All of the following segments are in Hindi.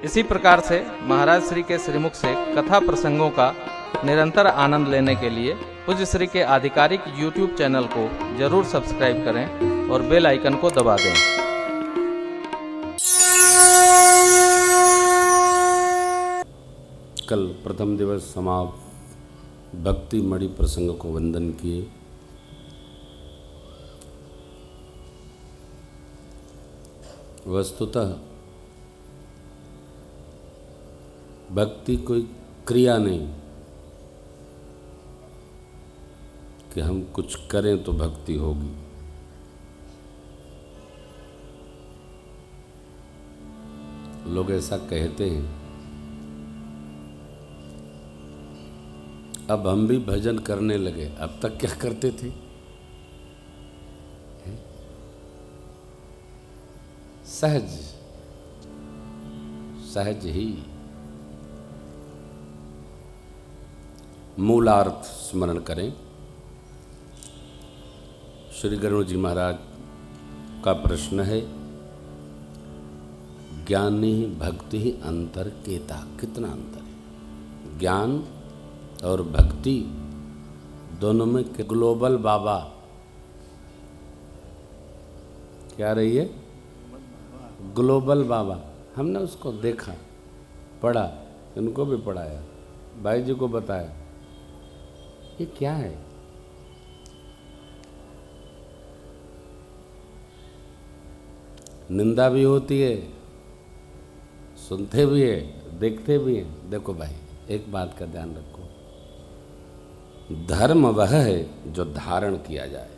इसी प्रकार से महाराज श्री के श्रीमुख से कथा प्रसंगों का निरंतर आनंद लेने के लिए पूज्य श्री के आधिकारिक YouTube चैनल को जरूर सब्सक्राइब करें और बेल आइकन को दबा दें। कल प्रथम दिवस समाप्त भक्ति मणि प्रसंग को वंदन किए। वस्तुतः भक्ति कोई क्रिया नहीं कि हम कुछ करें तो भक्ति होगी। लोग ऐसा कहते हैं। अब हम भी भजन करने लगे, अब तक क्या करते थे? सहज सहज ही मूलार्थ स्मरण करें। श्री गरुड़ जी महाराज का प्रश्न है, ज्ञान ही भक्ति ही अंतर केता। कितना अंतर है? ज्ञान और भक्ति दोनों में ग्लोबल बाबा क्या रही है? ग्लोबल बाबा। हमने उसको देखा, पढ़ा, इनको भी पढ़ाया, भाई जी को बताया, ये क्या है? निंदा भी होती है, सुनते भी है, देखते भी हैं। देखो भाई, एक बात का ध्यान रखो, धर्म वह है जो धारण किया जाए,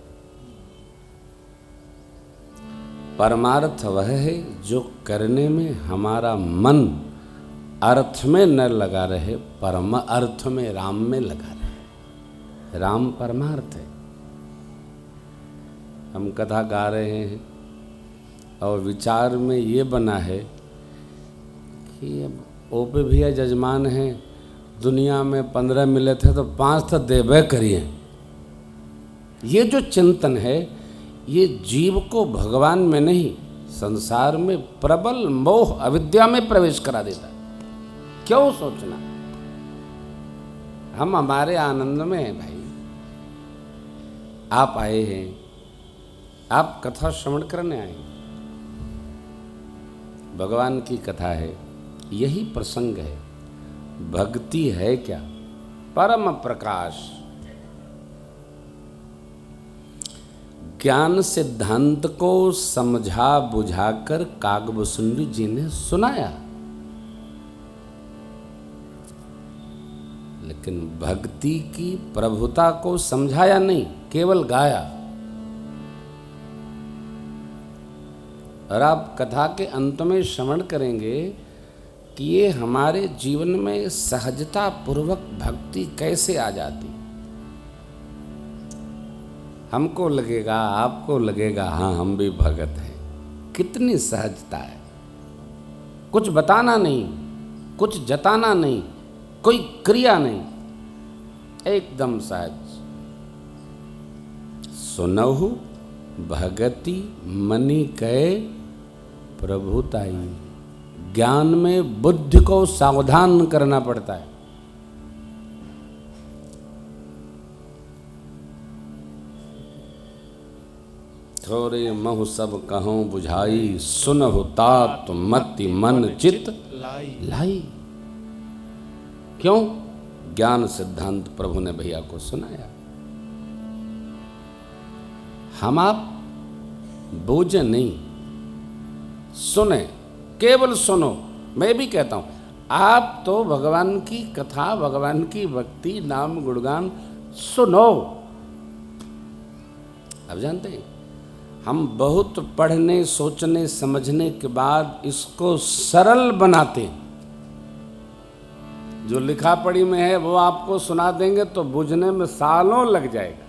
परमार्थ वह है जो करने में हमारा मन अर्थ में न लगा रहे, परम अर्थ में, राम में लगा रहे। राम परमार्थ है। हम कथा गा रहे हैं और विचार में ये बना है कि अब ओपे भैया जजमान हैं, दुनिया में 15 मिले थे तो 5 तो देवे करिए। ये जो चिंतन है, ये जीव को भगवान में नहीं, संसार में प्रबल मोह अविद्या में प्रवेश करा देता। क्यों सोचना? हम हमारे आनंद में हैं भाई। आप आए हैं, आप कथा श्रवण करने आए, भगवान की कथा है, यही प्रसंग है। भक्ति है क्या? परम प्रकाश। ज्ञान सिद्धांत को समझा बुझाकर कागभूषुंडी जी ने सुनाया, लेकिन भक्ति की प्रभुता को समझाया नहीं, केवल गाया। और आप कथा के अंत में श्रवण करेंगे कि ये हमारे जीवन में सहजता पूर्वक भक्ति कैसे आ जाती। हमको लगेगा, आपको लगेगा, हाँ हम भी भगत हैं। कितनी सहजता है, कुछ बताना नहीं, कुछ जताना नहीं, कोई क्रिया नहीं, एकदम सहज। सुनहु भगति मनि कहे प्रभुताई। ज्ञान में बुद्धि को सावधान करना पड़ता है। थोरे महु सब कहूँ बुझाई, सुनहु तात मति मन चित लाई। क्यों? ज्ञान सिद्धांत प्रभु ने भैया को सुनाया। हम आप बूझे नहीं, सुने, केवल सुनो। मैं भी कहता हूं, आप तो भगवान की कथा, भगवान की भक्ति, नाम गुणगान सुनो। अब जानते हैं, हम बहुत पढ़ने, सोचने, समझने के बाद इसको सरल बनाते हैं। जो लिखा पढ़ी में है वो आपको सुना देंगे तो बुझने में सालों लग जाएगा।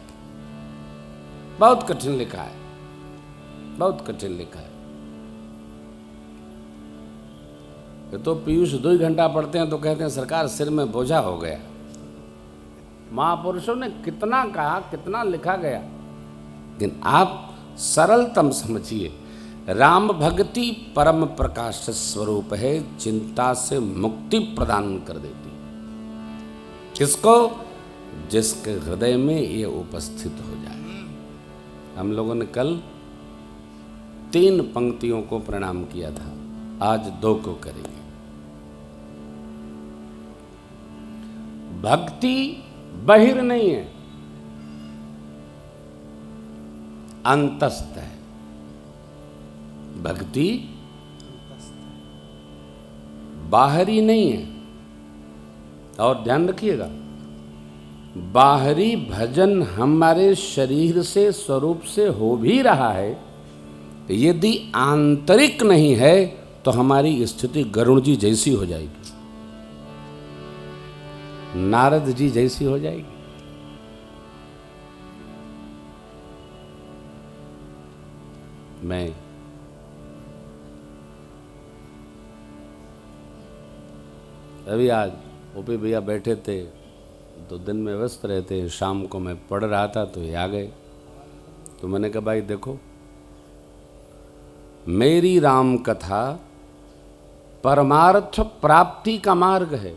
बहुत कठिन लिखा है, बहुत कठिन लिखा है। ये तो पीयूष 2 घंटा पढ़ते हैं तो कहते हैं सरकार सिर में बोझा हो गया। महापुरुषों ने कितना कहा, कितना लिखा गया, लेकिन आप सरलतम समझिए। राम भक्ति परम प्रकाश स्वरूप है, चिंता से मुक्ति प्रदान कर देती। किसको? जिसके हृदय में ये उपस्थित हो जाए। हम लोगों ने कल 3 पंक्तियों को प्रणाम किया था, आज 2 को करेंगे। भक्ति बहिर नहीं है, अंतस्थ है। भक्ति बाहरी नहीं है। और ध्यान रखिएगा, बाहरी भजन हमारे शरीर से, स्वरूप से हो भी रहा है, यदि आंतरिक नहीं है तो हमारी स्थिति गरुड़ जी जैसी हो जाएगी, नारद जी जैसी हो जाएगी। मैं अभी आज ओपी भैया बैठे थे तो दिन में व्यस्त रहते, शाम को मैं पढ़ रहा था तो ये आ गए। तो मैंने कहा भाई देखो, मेरी राम कथा परमार्थ प्राप्ति का मार्ग है।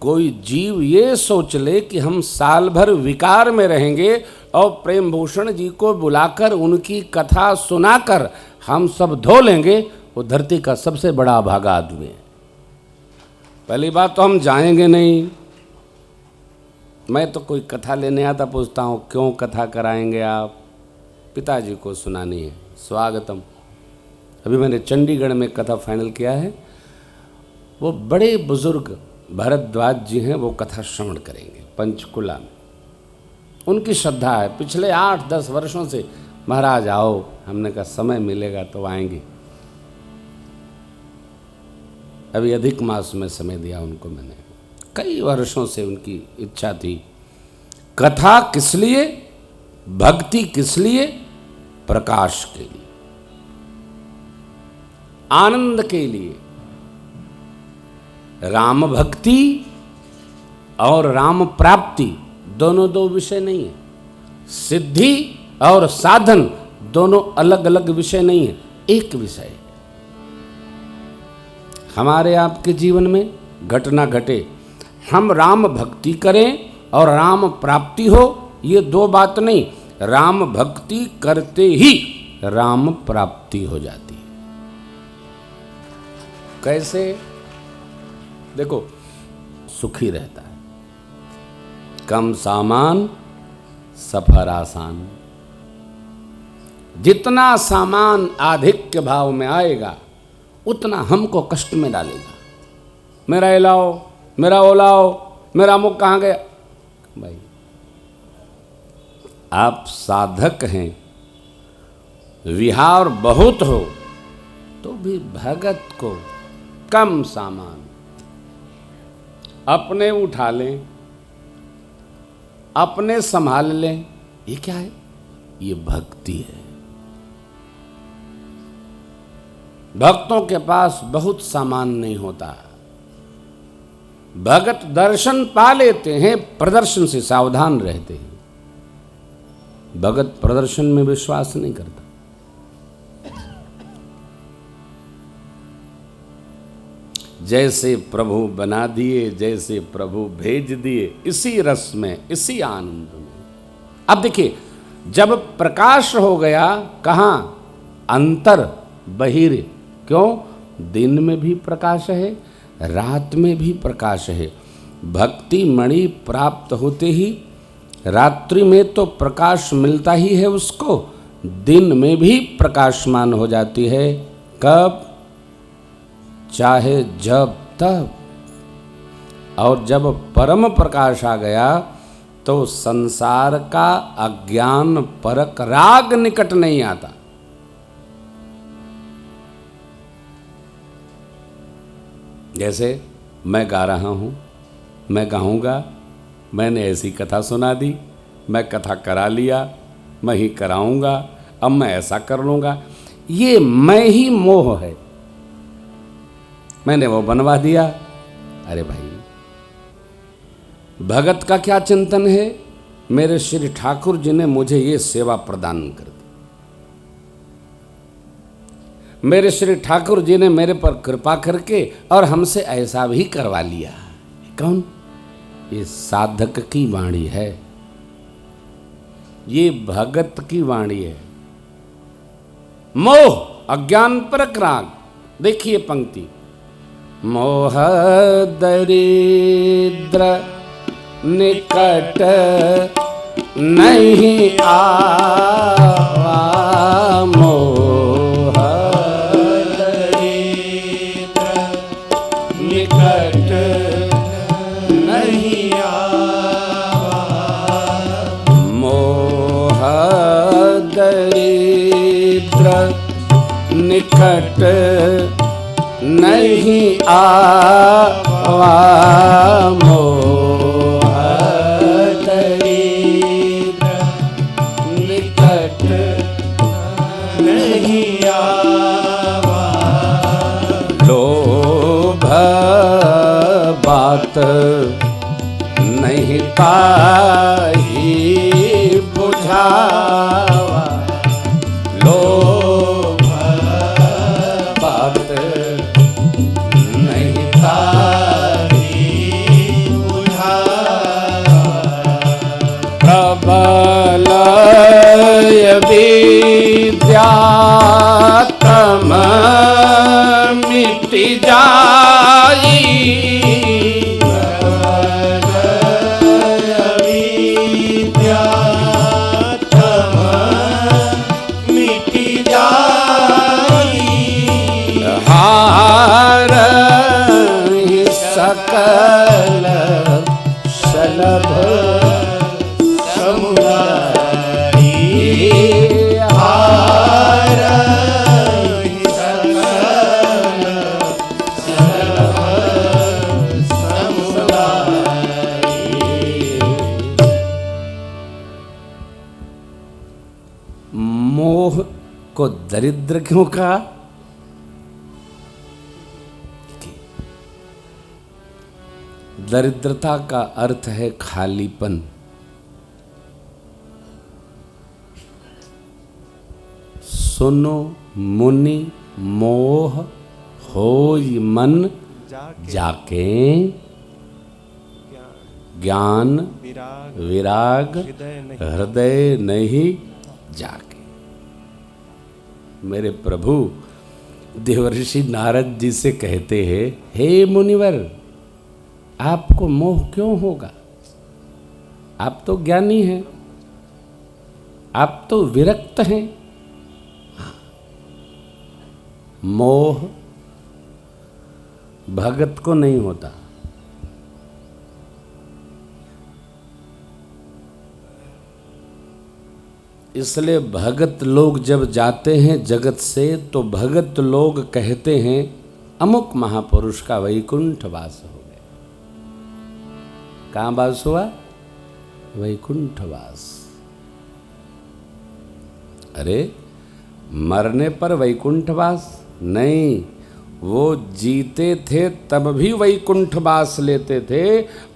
कोई जीव ये सोच ले कि हम साल भर विकार में रहेंगे और प्रेम भूषण जी को बुलाकर उनकी कथा सुनाकर हम सब धो लेंगे, वो धरती का सबसे बड़ा अभागा आदमी है। पहली बात तो हम जाएंगे नहीं। मैं तो कोई कथा लेने आता पूछता हूँ क्यों कथा कराएंगे आप? पिताजी को सुनानी है, स्वागतम। अभी मैंने चंडीगढ़ में कथा फाइनल किया है, वो बड़े बुजुर्ग भरद्वाज जी हैं, वो कथा श्रवण करेंगे पंचकुला में। उनकी श्रद्धा है, पिछले 8-10 वर्षों से महाराज आओ। हमने कहा समय मिलेगा तो आएंगे। अभी अधिक मास में समय दिया उनको मैंने, कई वर्षों से उनकी इच्छा थी। कथा किस लिए, भक्ति किस लिए? प्रकाश के लिए, आनंद के लिए। राम भक्ति और राम प्राप्ति दोनों 2 विषय नहीं है। सिद्धि और साधन दोनों अलग अलग विषय नहीं है, एक विषय है। हमारे आपके जीवन में घटना घटे, हम राम भक्ति करें और राम प्राप्ति हो, ये 2 बात नहीं। राम भक्ति करते ही राम प्राप्ति हो जाती है। कैसे? देखो, सुखी रहता है, कम सामान सफर आसान। जितना सामान आधिक्य भाव में आएगा उतना हमको कष्ट में डालेगा। मेरा ये लाओ, मेरा वो लाओ, मेरा मुख कहाँ गया? भाई आप साधक हैं, विहार बहुत हो तो भी भगत को कम सामान अपने उठा लें, अपने संभाल लें। ये क्या है? ये भक्ति है। भक्तों के पास बहुत सामान नहीं होता। भगत दर्शन पा लेते हैं, प्रदर्शन से सावधान रहते हैं। भगत प्रदर्शन में विश्वास नहीं करता। जैसे प्रभु बना दिए, जैसे प्रभु भेज दिए, इसी रस में, इसी आनंद में। अब देखिए, जब प्रकाश हो गया, कहाँ? अंतर बहिर। क्यों? दिन में भी प्रकाश है, रात में भी प्रकाश है। भक्ति मणि प्राप्त होते ही रात्रि में तो प्रकाश मिलता ही है उसको, दिन में भी प्रकाशमान हो जाती है। कब? चाहे जब तब। और जब परम प्रकाश आ गया तो संसार का अज्ञान परक राग निकट नहीं आता। जैसे मैं गा रहा हूँ, मैं गाऊँगा, मैंने ऐसी कथा सुना दी, मैं कथा करा लिया, मैं ही कराऊँगा, अब मैं ऐसा कर लूँगा। ये मैं ही मोह है, मैंने वो बनवा दिया। अरे भाई, भगत का क्या चिंतन है? मेरे श्री ठाकुर जी ने मुझे ये सेवा प्रदान कर दी। मेरे श्री ठाकुर जी ने मेरे पर कृपा करके और हमसे ऐसा भी करवा लिया। कौन? ये साधक की वाणी है, ये भगत की वाणी है। मोह अज्ञान परक राग। देखिए पंक्ति, मोह दरिद्र निकट नहीं आवा, मोह दरिद्र निकट नहीं आवा, मोह दरिद्र निकट नहीं आवा, मोह दरिद्र निकट नहीं आवा, लोभ बात नहीं ताही बुझावा, लोभ बात नहीं ताही बुझावा, प्रबल विद्या तम मिट जाई, विद्या तम मिट जाई, हार सकल सलभ समुदायी, हार सकल सलभ समुदायी। मोह को दरिद्र क्यों कहा? दरिद्रता का अर्थ है खालीपन। सुनो मुनि मोह होई मन जाके, ज्ञान विराग हृदय नहीं जाके। मेरे प्रभु देवर्षि नारद जी से कहते हैं, हे मुनिवर, आपको मोह क्यों होगा? आप तो ज्ञानी हैं, आप तो विरक्त हैं। मोह भगत को नहीं होता। इसलिए भगत लोग जब जाते हैं जगत से तो भगत लोग कहते हैं अमुक महापुरुष का वैकुंठ वास हो गया। कहाँ वास हुआ? वैकुंठ वास। अरे मरने पर वैकुंठ वास नहीं, वो जीते थे तब भी वैकुंठ वास लेते थे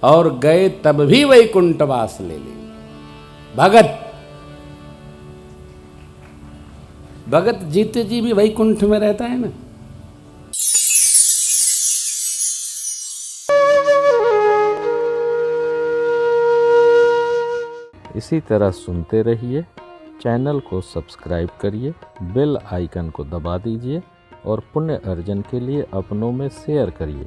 और गए तब भी वैकुंठ वास ले लेंगे। भगत भगत जीते जी भी वैकुंठ में रहता है ना। इसी तरह सुनते रहिए, चैनल को सब्सक्राइब करिए, बेल आइकन को दबा दीजिए और पुण्य अर्जन के लिए अपनों में शेयर करिए।